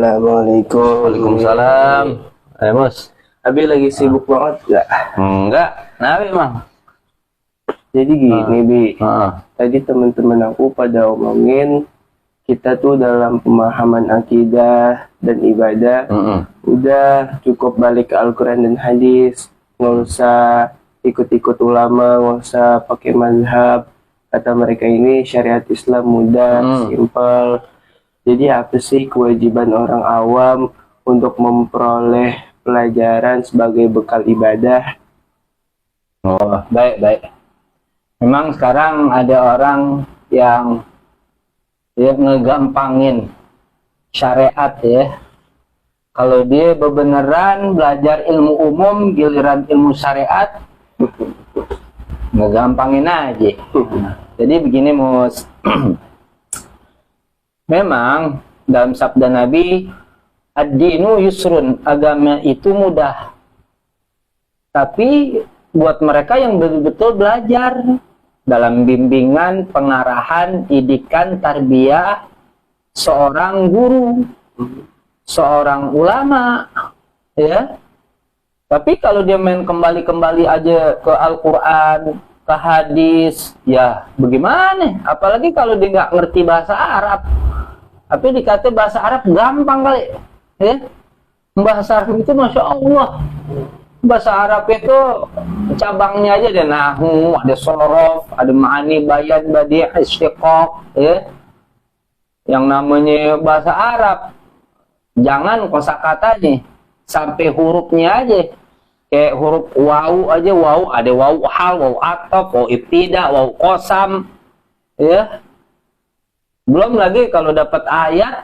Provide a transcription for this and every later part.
Assalamualaikum. Waalaikumsalam. Mus. Abi lagi sibuk banget gak? Enggak. Kenapa emang? Jadi gini, Bi. Tadi teman-teman aku pada omongin kita tuh dalam pemahaman akidah dan ibadah udah cukup balik ke Al-Quran dan hadis. Nggak usah ikut-ikut ulama, nggak usah pakai mazhab. Kata mereka ini syariat Islam mudah, simpel. Jadi apa sih kewajiban orang awam untuk memperoleh pelajaran sebagai bekal ibadah? Oh, baik. Memang sekarang ada orang yang ngegampangin syariat ya. Kalau dia beneran belajar ilmu umum, giliran ilmu syariat, ngegampangin aja. Jadi begini, Mus. Memang dalam sabda Nabi, ad-dinu yusrun, agama itu mudah. Tapi buat mereka yang betul-betul belajar dalam bimbingan, pengarahan, didikan, tarbiyah seorang guru, seorang ulama, ya. Tapi kalau dia main kembali-kembali aja ke Al-Quran, ke hadis, ya bagaimana? Apalagi kalau dia nggak ngerti bahasa Arab. Tapi dikata bahasa Arab gampang kali, ya. Bahasa Arab itu Masya Allah. Bahasa Arab itu cabangnya aja ada nahwu, ada shorof, ada ma'ani, bayan, badi', istiqaq, ya. Yang namanya bahasa Arab, jangan kosakatanya, sampai hurufnya aja. Kayak huruf waw aja, waw, ada waw hal, waw ataf, waw ibtida, waw qasam, ya. Belum lagi kalau dapat ayat,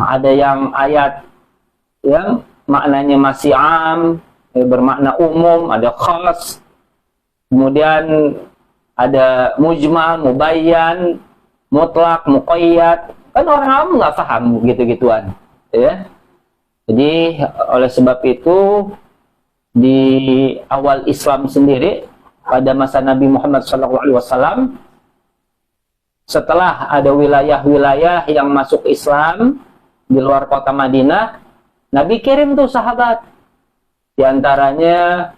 ada yang ayat yang maknanya masih am, bermakna umum, ada khas, kemudian ada mujmal, mubayyan, mutlak, muqayyad. Kan orang awam nggak paham gitu-gituan, ya. Jadi oleh sebab itu di awal Islam sendiri pada masa Nabi Muhammad SAW, setelah ada wilayah-wilayah yang masuk Islam di luar kota Madinah, Nabi kirim tuh sahabat. Di antaranya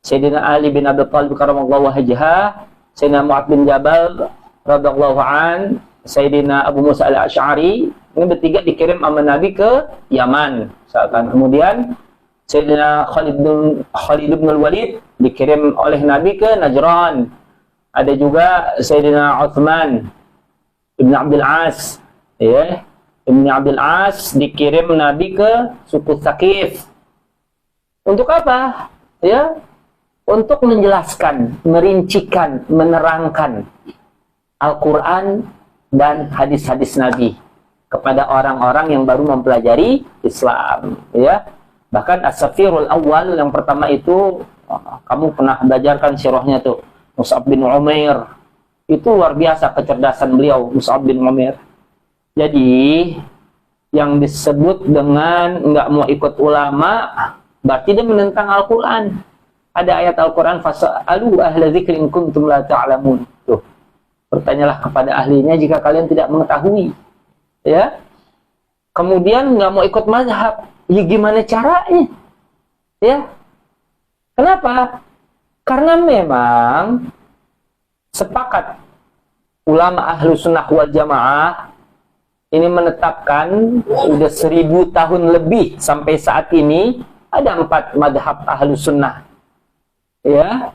Sayyidina Ali bin Abi Thalib karramallahu wajhah, Sayyidina Mu'adz bin Jabal radhiyallahu an, Sayyidina Abu Musa al-Asy'ari. Ini bertiga dikirim sama Nabi ke Yaman. Kemudian Sayyidina Khalid bin Al-Walid dikirim oleh Nabi ke Najran. Ada juga Sayyidina Uthman Ibn Abdul As, ya. Ibn Abdul As dikirim Nabi ke suku Thaqif. Untuk apa? Ya, untuk menjelaskan, merincikan, menerangkan Al-Quran dan hadis-hadis Nabi kepada orang-orang yang baru mempelajari Islam, ya. Bahkan As-Safirul Awal yang pertama itu, kamu pernah belajarkan sirahnya tuh, Mus'ab bin Umair. Itu luar biasa kecerdasan beliau, Mus'ab bin Umair. Jadi yang disebut dengan nggak mau ikut ulama, berarti dia menentang Al-Quran. Ada ayat Al-Quran, fas'alu ahla dzikri in kuntum la ta'lamun. Tuh, bertanyalah kepada ahlinya jika kalian tidak mengetahui. Ya. Kemudian nggak mau ikut mazhab. Ya gimana caranya? Ya. Kenapa? Karena memang sepakat ulama ahlu sunnah wal jamaah ini menetapkan udah 1000 tahun lebih sampai saat ini ada 4 madhab ahlu sunnah, ya,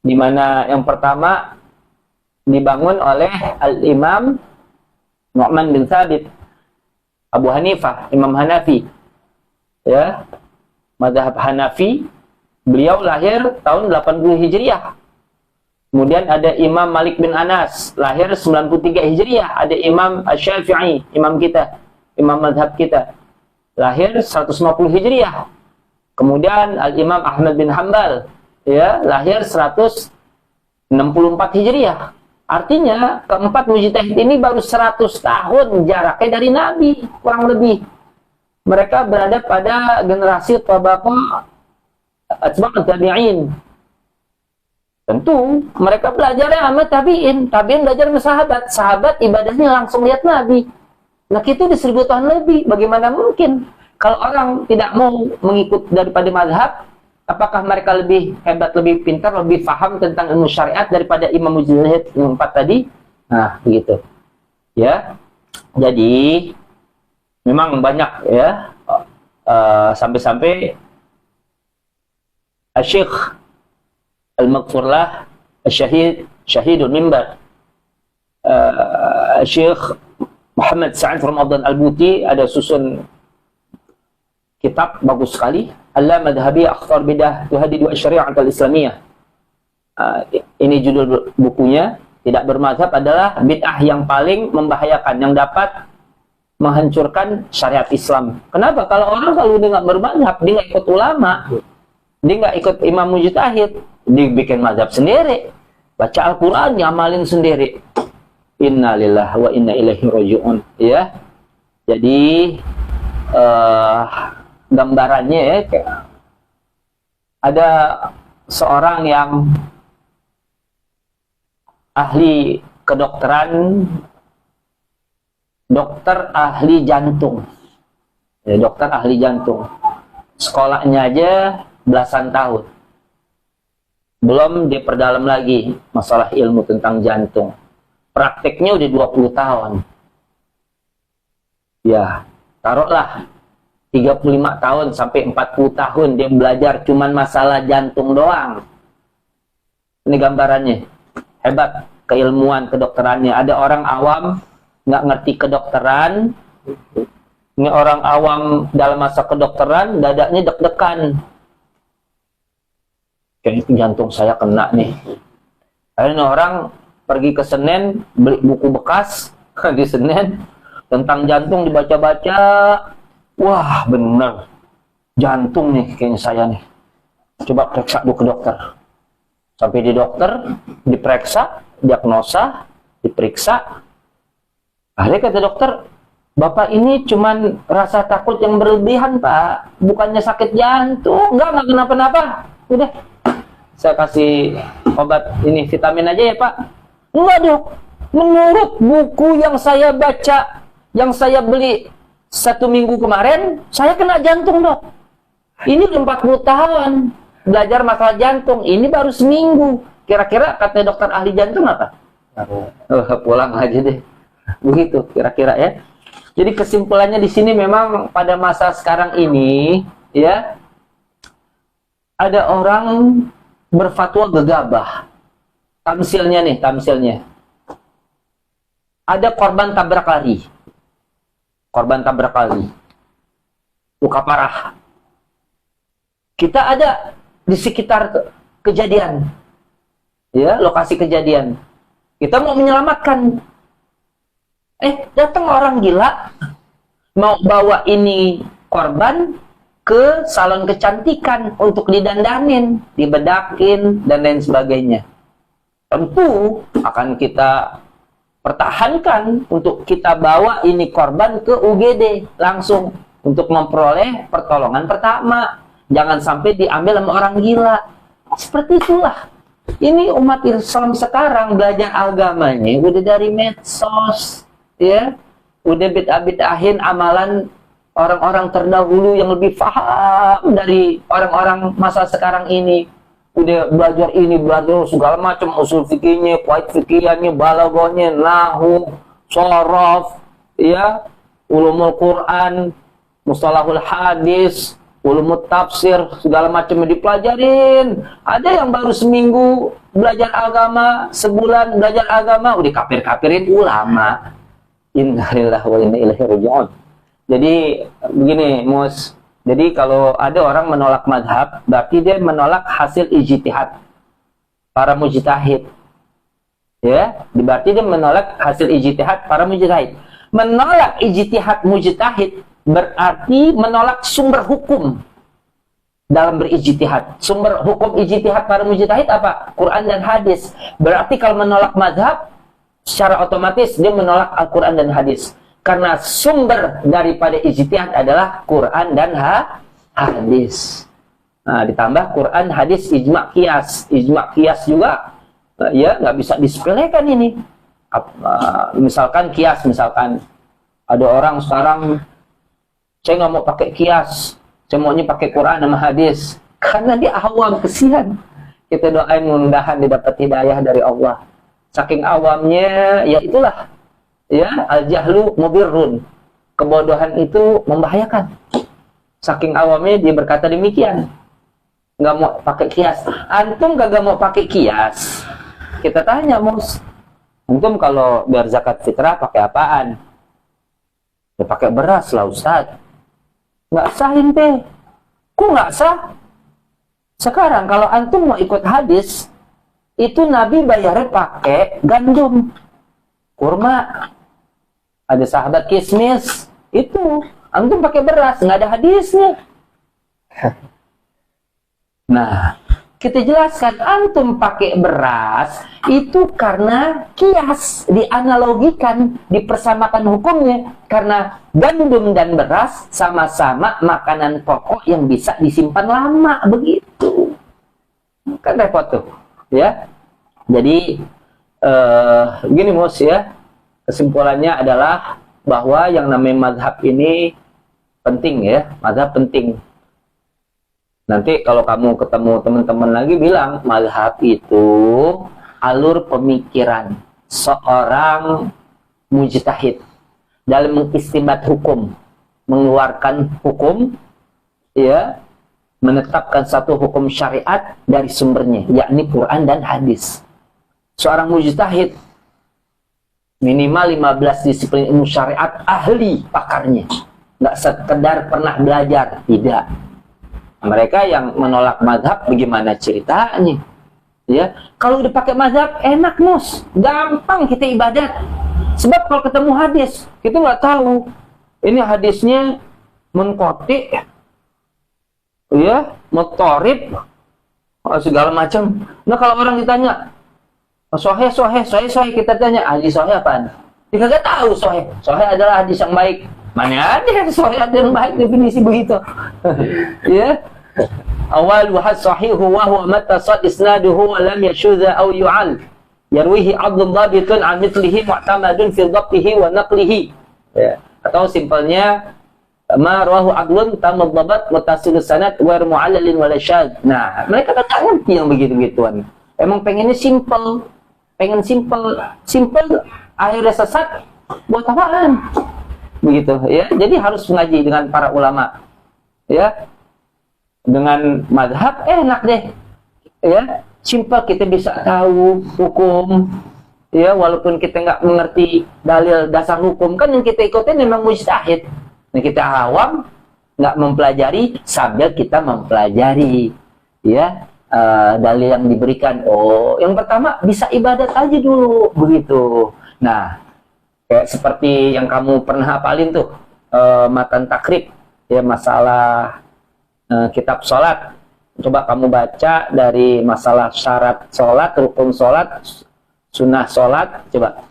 dimana yang pertama dibangun oleh Al-Imam Nu'man bin Thabit Abu Hanifah, Imam Hanafi, ya, madhab Hanafi. Beliau lahir tahun 80 Hijriah. Kemudian ada Imam Malik bin Anas, lahir 93 Hijriah. Ada Imam Asy-Syafi'i, imam kita, imam madhab kita, lahir 150 Hijriah. Kemudian Al-Imam Ahmad bin Hanbal, ya, lahir 164 Hijriah. Artinya keempat mujtahid ini baru 100 tahun jaraknya dari Nabi, kurang lebih. Mereka berada pada generasi tabaqah atba'ut tabi'in. Tentu mereka belajar sama tabi'in, tabi'in belajar sama sahabat, sahabat ibadahnya langsung lihat Nabi. Nah, itu di 1000 tahun lebih. Bagaimana mungkin? Kalau orang tidak mau mengikut daripada mazhab, apakah mereka lebih hebat, lebih pintar, lebih paham tentang ilmu syariat daripada Imam Mujtahid yang 4 tadi? Nah, begitu. Ya. Jadi, memang banyak ya, sampai-sampai Syekh Al-Maghfurlah, Syahidul Mimbar, Syekh Muhammad Sa'id Ramadan Al-Buti ada susun kitab bagus sekali, Al-Madhhabi Akhtar Bidah Tuhadid wa Syari'at Al-Islamiyah. Ini judul bukunya. Tidak bermazhab adalah bid'ah yang paling membahayakan, yang dapat menghancurkan syariat Islam. Kenapa? Kalau dia nggak bermazhab, dia nggak ikut ulama, dia nggak ikut imam mujtahid, dia bikin mazhab sendiri, baca Al-Quran, ngamalin sendiri. Inna lillahi wa inna ilaihi raji'un. Ya, jadi gambarannya ya, ada seorang yang ahli kedokteran, dokter ahli jantung, ya, dokter ahli jantung, sekolahnya aja belasan tahun, belum diperdalam lagi masalah ilmu tentang jantung, prakteknya udah 20 tahun, ya taruhlah 35 tahun sampai 40 tahun dia belajar cuman masalah jantung doang. Ini gambarannya. Hebat keilmuan kedokterannya. Ada orang awam nggak ngerti kedokteran. Ini orang awam dalam masa kedokteran, dadanya deg-degan. Kayaknya jantung saya kena nih. Akhirnya orang pergi ke Senen, beli buku bekas di Senen tentang jantung, dibaca-baca. Wah, bener. Jantung nih kayaknya saya nih. Coba periksa dulu ke dokter. Sampai di dokter, diperiksa, diagnosa, diperiksa. Akhirnya kata dokter, Bapak ini cuman rasa takut yang berlebihan, Pak. Bukannya sakit jantung. Enggak kenapa-napa. Udah, saya kasih obat ini, vitamin aja ya, Pak. Enggak, Dok. Menurut buku yang saya baca, yang saya beli 1 minggu kemarin, saya kena jantung, Dok. Ini udah 40 tahun. Belajar masalah jantung, ini baru seminggu. Kira-kira kata dokter ahli jantung apa? Pulang aja deh. Begitu kira-kira ya. Jadi kesimpulannya di sini memang pada masa sekarang ini ya, ada orang berfatwa gegabah. Tamsilnya nih, tamsilnya. Ada korban tabrak lari. Korban tabrak lari. Luka parah. Kita ada di sekitar kejadian, ya, lokasi kejadian. Kita mau menyelamatkan. Datang orang gila, mau bawa ini korban ke salon kecantikan untuk didandanin, dibedakin, dan lain sebagainya. Tentu akan kita pertahankan untuk kita bawa ini korban ke UGD langsung untuk memperoleh pertolongan pertama. Jangan sampai diambil sama orang gila. Seperti itulah. Ini umat Islam sekarang belajar agamanya udah dari medsos, ya. Udah bid'ah-bid'ahin amalan orang-orang terdahulu yang lebih paham dari orang-orang masa sekarang ini. Udah belajar ini, belajar segala macam, usul fikihnya, qawaid fikihnya, balaghahnya, nahwu, shorof, ya, ulumul Quran, mustalahul hadis, ulumut tafsir, segala macam dipelajarin. Ada yang baru seminggu belajar agama, sebulan belajar agama, udah kafir-kafirin ulama. Innalillahi wa inna ilaihi raji'un. Jadi begini, Mus. Jadi kalau ada orang menolak madhab, berarti dia menolak hasil ijtihad para mujtahid. Ya, berarti dia menolak hasil ijtihad para mujtahid. Menolak ijtihad mujtahid berarti menolak sumber hukum dalam berijtihad. Sumber hukum ijtihad para mujtahid apa? Quran dan hadis. Berarti kalau menolak mazhab, secara otomatis dia menolak Al-Quran dan hadis. Karena sumber daripada ijtihad adalah Quran dan hadis. Nah, ditambah Quran, hadis, ijma' qiyas. Ijma' qiyas juga, ya, nggak bisa disepelekan ini. Misalkan qiyas, misalkan Ada orang sekarang, saya nggak mau pakai kias, saya maunya pakai Quran sama hadis. Karena dia awam, kesian. Kita doain mudah-mudahan dia dapat hidayah dari Allah. Saking awamnya, ya itulah. Ya, al-jahlu mubirrun. Kebodohan itu membahayakan. Saking awamnya dia berkata demikian. Nggak mau pakai kias. Antum gak mau pakai kias. Kita tanya, Mus. Antum kalau biar zakat fitrah pakai apaan? Ya pakai beras lah, Ustaz. Nggak sah ente. Kok nggak sah? Sekarang kalau antum mau ikut hadis, itu Nabi bayarnya pakai gandum, kurma. Ada sahabat kismis, itu antum pakai beras, nggak ada hadisnya. Nah, kita jelaskan antum pakai beras itu karena kias, dianalogikan, dipersamakan hukumnya. Karena gandum dan beras sama-sama makanan pokok yang bisa disimpan lama, begitu. Kan repot tuh, ya. Jadi gini Mus ya, kesimpulannya adalah bahwa yang namanya mazhab ini penting ya, mazhab penting. Nanti kalau kamu ketemu teman-teman lagi bilang, mazhab itu alur pemikiran seorang mujtahid dalam mengistinbat hukum, mengeluarkan hukum, ya, menetapkan satu hukum syariat dari sumbernya, yakni Quran dan hadis. Seorang mujtahid minimal 15 disiplin ilmu syariat, ahli pakarnya, nggak sekedar pernah belajar, tidak. Mereka yang menolak mazhab bagaimana ceritanya? Ya, kalau udah pakai mazhab enak Mus, gampang kita ibadat. Sebab kalau ketemu hadis, kita nggak tahu ini hadisnya munqati, ya, mutarib, segala macam. Nah kalau orang ditanya, sahih, kita tanya ahli sahih apaan? Dia nggak tahu sahih. Sahih adalah hadis yang baik. Mana ada sahih ada yang baik definisi begitu? Ya. Awal wahad sahihu wa huwa mattasad isnaduhu wa lam yashudha aw yu'al yarwihi 'adlun dhabitun 'an mithlihi mu'tamadun fi dhabtihi wa naqlihi. Ya. Atau simpelnya ma rawahu 'adlun tamad dhabat muttasilus sanad wa mu'allalin wala syadz. Nah, mereka kan ngerti yang begitu-begituan. Emang pengennya simple. Pengen simple akhirnya sesat buat apaan? Begitu ya. Jadi harus mengaji dengan para ulama. Ya. Dengan mazhab enak deh, ya, simple, kita bisa tahu hukum, ya, walaupun kita nggak mengerti dalil dasar hukum, kan yang kita ikutin memang mujtahid. Nah, kita awam nggak mempelajari sambil kita mempelajari, ya, dalil yang diberikan. Oh, yang pertama bisa ibadat aja dulu, begitu. Nah, kayak seperti yang kamu pernah hafalin tuh, matan takrib, ya, masalah kitab sholat. Coba kamu baca dari masalah syarat sholat, rukun sholat, sunnah sholat. Coba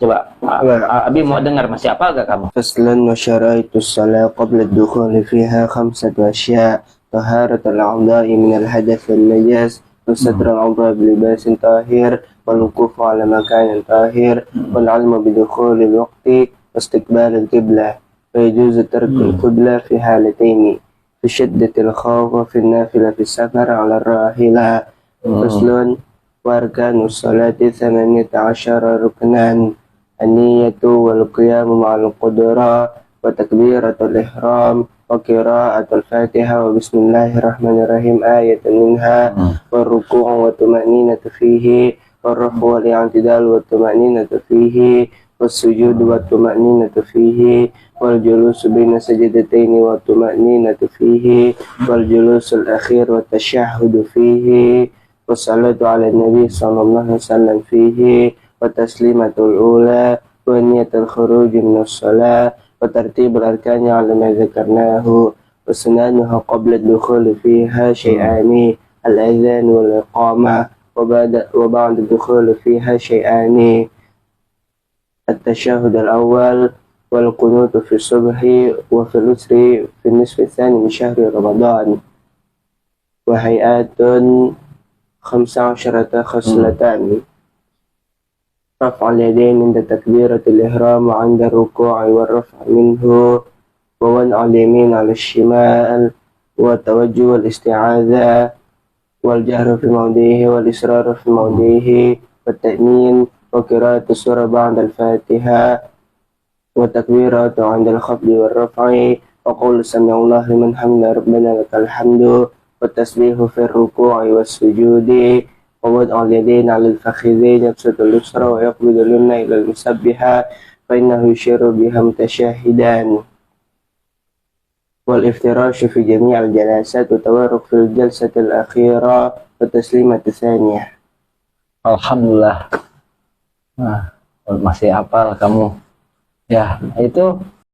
Abi mau dengar, masih apa gak kamu? Faslan wa syaraitus shalah qabla ad-dukhul fiha khamsatu asya' taharatul a'dha'i min al-hadath wal najas wa satrul a'dha' bi libasin tahir wal wuquf 'ala makanin tahir wal 'ilmu bi dukhulil waqti wa istiqbalil qiblah wa yajuzu tarkul qiblah fi halataini في شدة الخوف وفي النافلة في السفر على الراحلة. فصل وأركان الصلاة 18 ركنا النية والقيام مع القدرة وتكبيرة الإحرام وقراءة الفاتحة وبسم الله الرحمن الرحيم آية منها والركوع والطمأنينة فيه والرفع والاعتدال والطمأنينة فيه والسجود والطمأنينة فيه والجلوس بين سجدتين والطمأنينة فيه والجلوس الأخير والتشهد فيه والصلاة على النبي صلى الله عليه وسلم فيه والتسليمة الأولى ونية الخروج من الصلاة وترتيب الأركان على ما ذكرناه وسنانها قبل الدخول فيها شيئان الأذان والإقامة وبعد الدخول فيها شيئان التشهد الأول والقنوت في الصبح وفي الوتر في النصف الثاني من شهر رمضان وهيئات 15 خصلتان رفع اليدين عند تكبيرة الإحرام وعند الركوع والرفع منه، ووضع اليمين على الشمال، والتوجه والاستعاذة، والجهر في موضعه والإصرار في موضعه، والتأمين، وقراءة السورة بعد الفاتحة، والتكبيرات عند الخفض والرفع، وقول سمع الله لمن حمد ربنا لك الحمد، والتسبيح في الركوع والسجود، ووضع اليدين على الفخذين يبسط اليسرى ويقبض اليمنى إلى المسبحة فإنه يشير بها متشاهدان، والافتراش في جميع الجلسات، وتوارك في الجلسة الأخيرة، والتسليمة الثانية. Alhamdulillah. Nah, masih hafal kamu. Ya, itu